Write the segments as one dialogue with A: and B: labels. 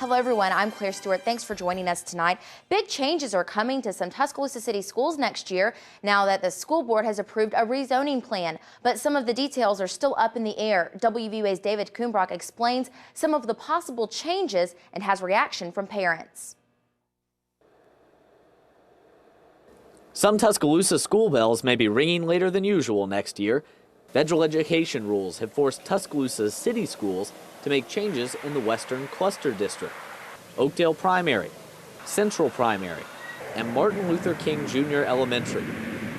A: Hello everyone, I'm Claire Stewart. Thanks for joining us tonight. Big changes are coming to some Tuscaloosa City schools next year now that the school board has approved a rezoning plan, but some of the details are still up in the air. WVUA's David Kuhnbrock explains some of the possible changes and has reaction from parents.
B: Some Tuscaloosa school bells may be ringing later than usual next year. Federal education rules have forced Tuscaloosa's city schools to make changes in the Western Cluster District. Oakdale Primary, Central Primary, and Martin Luther King Jr. Elementary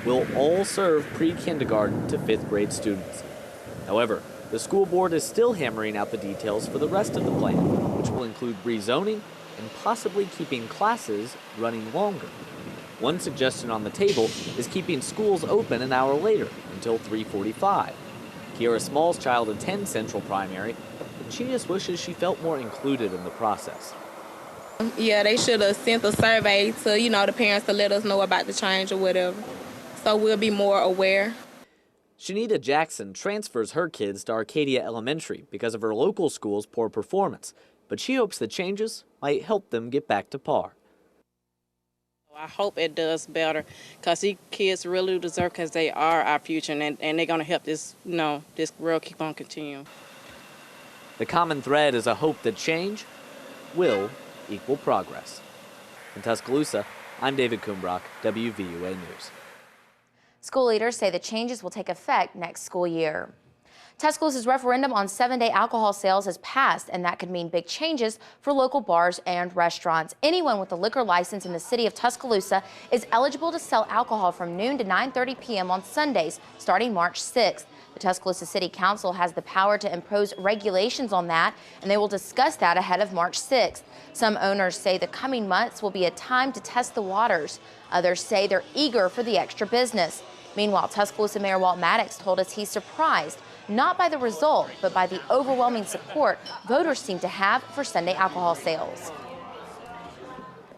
B: will all serve pre-kindergarten to 5th grade students. However, the school board is still hammering out the details for the rest of the plan, which will include rezoning and possibly keeping classes running longer. One suggestion on the table is keeping schools open an hour later until 3:45. Kiara Small's child attends Central Primary, and she just wishes she felt more included in the process.
C: Yeah, they should have sent a survey to, the parents to let us know about the change or whatever, so we'll be more aware.
B: Shanita Jackson transfers her kids to Arcadia Elementary because of her local school's poor performance, but she hopes the changes might help them get back to par.
D: I hope it does better because these kids really deserve, because they are our future, and they're going to help this, this world keep on continuing.
B: The common thread is a hope that change will equal progress. In Tuscaloosa, I'm David Kuhnbrock, WVUA News.
A: School leaders say the changes will take effect next school year. Tuscaloosa's referendum on 7-day alcohol sales has passed, and that could mean big changes for local bars and restaurants. Anyone with a liquor license in the city of Tuscaloosa is eligible to sell alcohol from noon to 9:30 p.m. on Sundays, starting March 6th. The Tuscaloosa City Council has the power to impose regulations on that, and they will discuss that ahead of March 6th. Some owners say the coming months will be a time to test the waters. Others say they're eager for the extra business. Meanwhile, Tuscaloosa Mayor Walt Maddox told us he's surprised, not by the result, but by the overwhelming support voters seem to have for Sunday alcohol sales.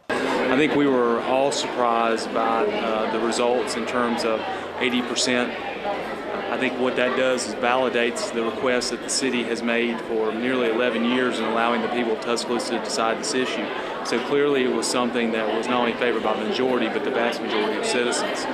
E: I think we were all surprised by the results in terms of 80%. I think what that does is validates the request that the city has made for nearly 11 years in allowing the people of Tuscaloosa to decide this issue. So clearly it was something that was not only favored by the majority, but the vast majority of citizens.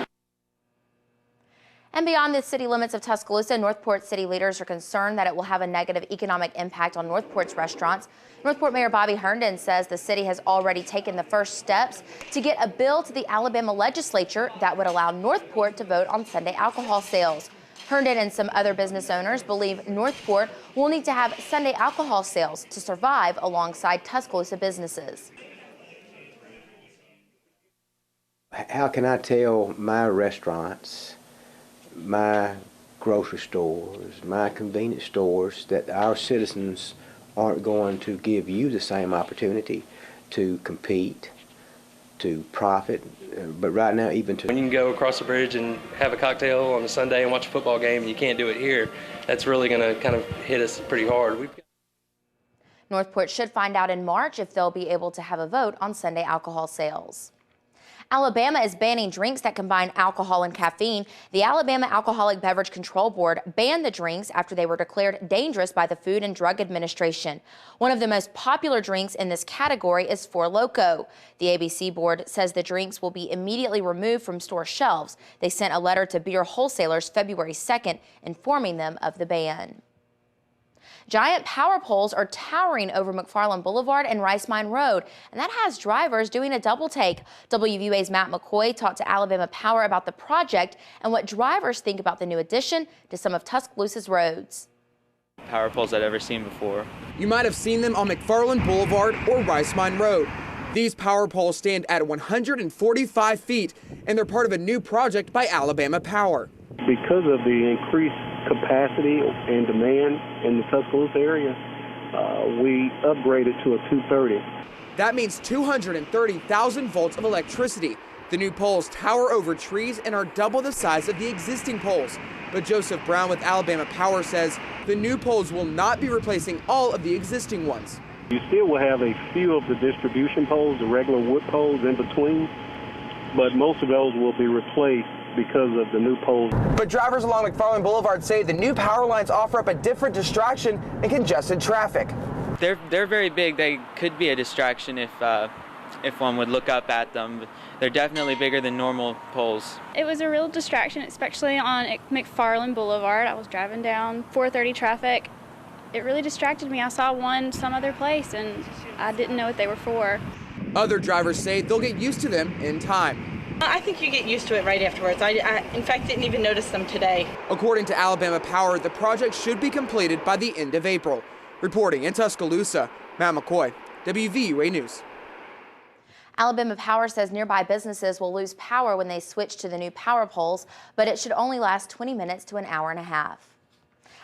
A: And beyond the city limits of Tuscaloosa, Northport city leaders are concerned that it will have a negative economic impact on Northport's restaurants. Northport Mayor Bobby Herndon says the city has already taken the first steps to get a bill to the Alabama legislature that would allow Northport to vote on Sunday alcohol sales. Herndon and some other business owners believe Northport will need to have Sunday alcohol sales to survive alongside Tuscaloosa businesses.
F: How can I tell my restaurants, my grocery stores, my convenience stores that our citizens aren't going to give you the same opportunity to compete, to profit, but right now even to...
G: When you can go across the bridge and have a cocktail on a Sunday and watch a football game and you can't do it here, that's really going to kind of hit us pretty hard.
A: Northport should find out in March if they'll be able to have a vote on Sunday alcohol sales. Alabama is banning drinks that combine alcohol and caffeine. The Alabama Alcoholic Beverage Control Board banned the drinks after they were declared dangerous by the Food and Drug Administration. One of the most popular drinks in this category is Four Loko. The ABC board says the drinks will be immediately removed from store shelves. They sent a letter to beer wholesalers February 2nd informing them of the ban. Giant power poles are towering over McFarland Boulevard and Rice Mine Road, and that has drivers doing a double take. WVUA's Matt McCoy talked to Alabama Power about the project and what drivers think about the new addition to some of Tuscaloosa's roads.
H: Power poles I'd ever seen before.
I: You might have seen them on McFarland Boulevard or Rice Mine Road. These power poles stand at 145 feet, and they're part of a new project by Alabama Power.
J: Because of the increased capacity and demand in the Tuscaloosa area, we upgraded to a 230.
I: That means 230,000 volts of electricity. The new poles tower over trees and are double the size of the existing poles. But Joseph Brown with Alabama Power says the new poles will not be replacing all of the existing ones.
J: You still will have a few of the distribution poles, the regular wood poles in between, but most of those will be replaced because of the new poles.
I: But drivers along McFarland Boulevard say the new power lines offer up a different distraction in congested traffic.
H: They're very big. They could be a distraction if one would look up at them. But they're definitely bigger than normal poles.
K: It was a real distraction, especially on McFarland Boulevard. I was driving down 430 traffic. It really distracted me. I saw one some other place and I didn't know what they were for.
I: Other drivers say they'll get used to them in time.
L: I think you get used to it right afterwards. I in fact, didn't even notice them today.
I: According to Alabama Power, the project should be completed by the end of April. Reporting in Tuscaloosa, Matt McCoy, WVUA News.
A: Alabama Power says nearby businesses will lose power when they switch to the new power poles, but it should only last 20 minutes to an hour and a half.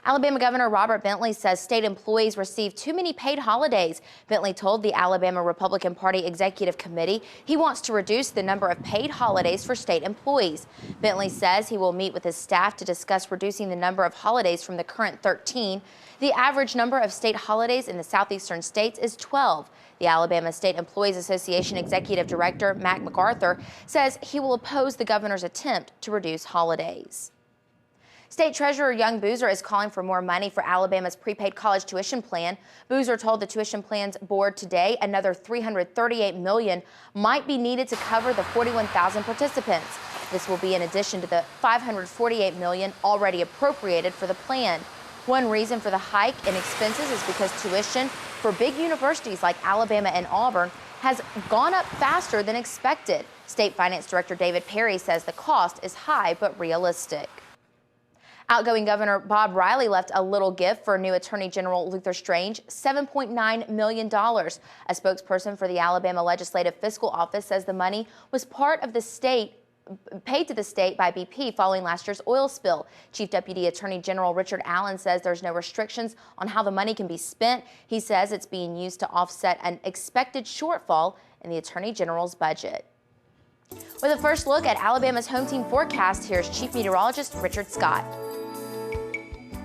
A: Alabama Governor Robert Bentley says state employees receive too many paid holidays. Bentley told the Alabama Republican Party Executive Committee he wants to reduce the number of paid holidays for state employees. Bentley says he will meet with his staff to discuss reducing the number of holidays from the current 13. The average number of state holidays in the southeastern states is 12. The Alabama State Employees Association Executive Director Mac MacArthur says he will oppose the governor's attempt to reduce holidays. State Treasurer Young Boozer is calling for more money for Alabama's prepaid college tuition plan. Boozer told the tuition plan's board today another $338 million might be needed to cover the 41,000 participants. This will be in addition to the $548 million already appropriated for the plan. One reason for the hike in expenses is because tuition for big universities like Alabama and Auburn has gone up faster than expected. State Finance Director David Perry says the cost is high but realistic. Outgoing Governor Bob Riley left a little gift for new Attorney General Luther Strange, $7.9 million. A spokesperson for the Alabama Legislative Fiscal Office says the money was part of the state paid to the state by BP following last year's oil spill. Chief Deputy Attorney General Richard Allen says there's no restrictions on how the money can be spent. He says it's being used to offset an expected shortfall in the Attorney General's budget. With a first look at Alabama's home team forecast, here's Chief Meteorologist Richard Scott.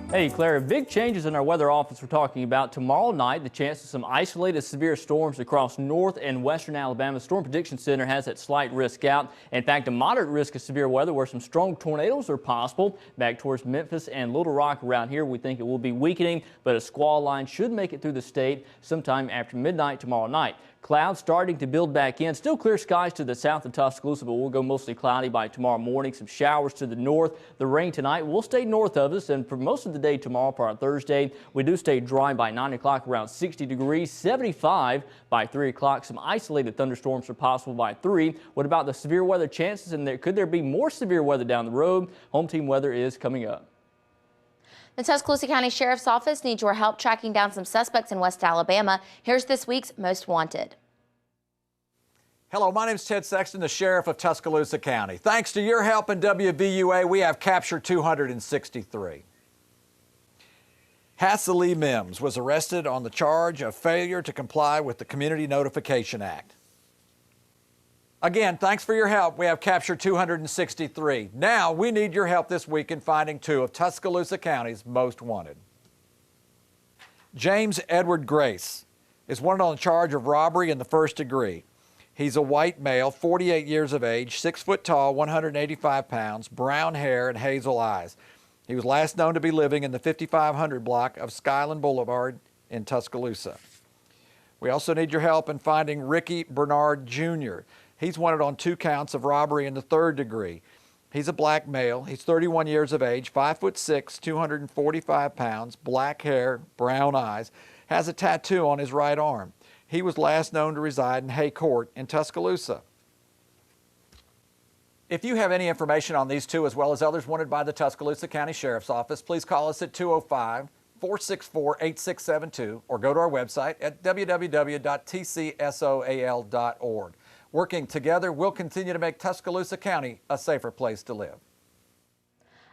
M: Hey Claire, big changes in our weather office we're talking about. Tomorrow night, the chance of some isolated severe storms across north and western Alabama. Storm Prediction Center has that slight risk out. In fact, a moderate risk of severe weather where some strong tornadoes are possible. Back towards Memphis and Little Rock around here, we think it will be weakening, but a squall line should make it through the state sometime after midnight tomorrow night. Clouds starting to build back in. Still clear skies to the south of Tuscaloosa, but we'll go mostly cloudy by tomorrow morning. Some showers to the north. The rain tonight will stay north of us, and for most of the day tomorrow, for our Thursday, we do stay dry by 9 o'clock, around 60 degrees, 75 by 3 o'clock. Some isolated thunderstorms are possible by 3. What about the severe weather chances? And could there be more severe weather down the road? Home team weather is coming up.
A: The Tuscaloosa County Sheriff's Office needs your help tracking down some suspects in West Alabama. Here's this week's Most Wanted.
N: Hello, my name is Ted Sexton, the Sheriff of Tuscaloosa County. Thanks to your help in WVUA, we have captured 263. Hassalee Mims was arrested on the charge of failure to comply with the Community Notification Act. Again, thanks for your help. We have captured 263. Now, we need your help this week in finding 2 of Tuscaloosa County's most wanted. James Edward Grace is wanted on the charge of robbery in the first degree. He's a white male, 48 years of age, 6 foot tall, 185 pounds, brown hair and hazel eyes. He was last known to be living in the 5500 block of Skyland Boulevard in Tuscaloosa. We also need your help in finding Ricky Bernard Jr. He's wanted on 2 counts of robbery in the third degree. He's a black male. He's 31 years of age, 5'6", 245 pounds, black hair, brown eyes, has a tattoo on his right arm. He was last known to reside in Hay Court in Tuscaloosa. If you have any information on these 2 as well as others wanted by the Tuscaloosa County Sheriff's Office, please call us at 205-464-8672 or go to our website at www.tcsoal.org. Working together, we'll continue to make Tuscaloosa County a safer place to live.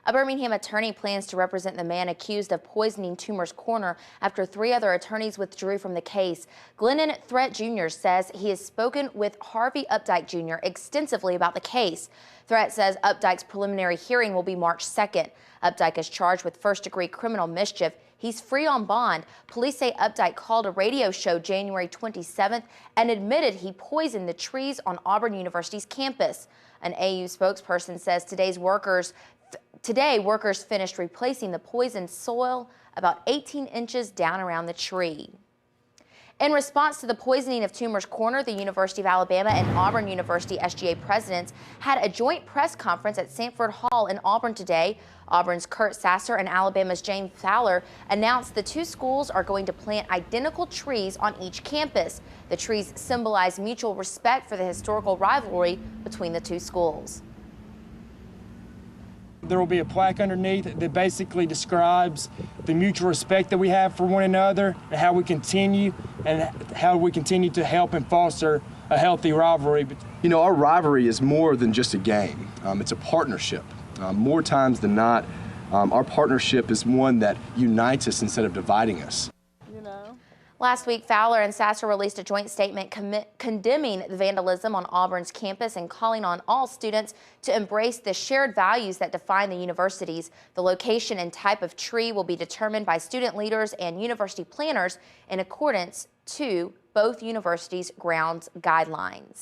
A: A Birmingham attorney plans to represent the man accused of poisoning Toomer's Corner after 3 other attorneys withdrew from the case. Glennon Threat Jr. says he has spoken with Harvey Updike Jr. extensively about the case. Threat says Updike's preliminary hearing will be March 2nd. Updike is charged with first-degree criminal mischief. He's free on bond. Police say Updike called a radio show January 27th and admitted he poisoned the trees on Auburn University's campus. An AU spokesperson says today workers finished replacing the poisoned soil about 18 inches down around the tree. In response to the poisoning of Toomer's Corner, the University of Alabama and Auburn University SGA presidents had a joint press conference at Sanford Hall in Auburn today. Auburn's Kurt Sasser and Alabama's James Fowler announced the two schools are going to plant identical trees on each campus. The trees symbolize mutual respect for the historical rivalry between the two schools.
O: There will be a plaque underneath that basically describes the mutual respect that we have for one another and how we continue to help and foster a healthy rivalry.
P: You know, our rivalry is more than just a game. It's a partnership. More times than not, our partnership is one that unites us instead of dividing us.
A: Last week, Fowler and Sasser released a joint statement condemning the vandalism on Auburn's campus and calling on all students to embrace the shared values that define the universities. The location and type of tree will be determined by student leaders and university planners in accordance to both universities' grounds guidelines.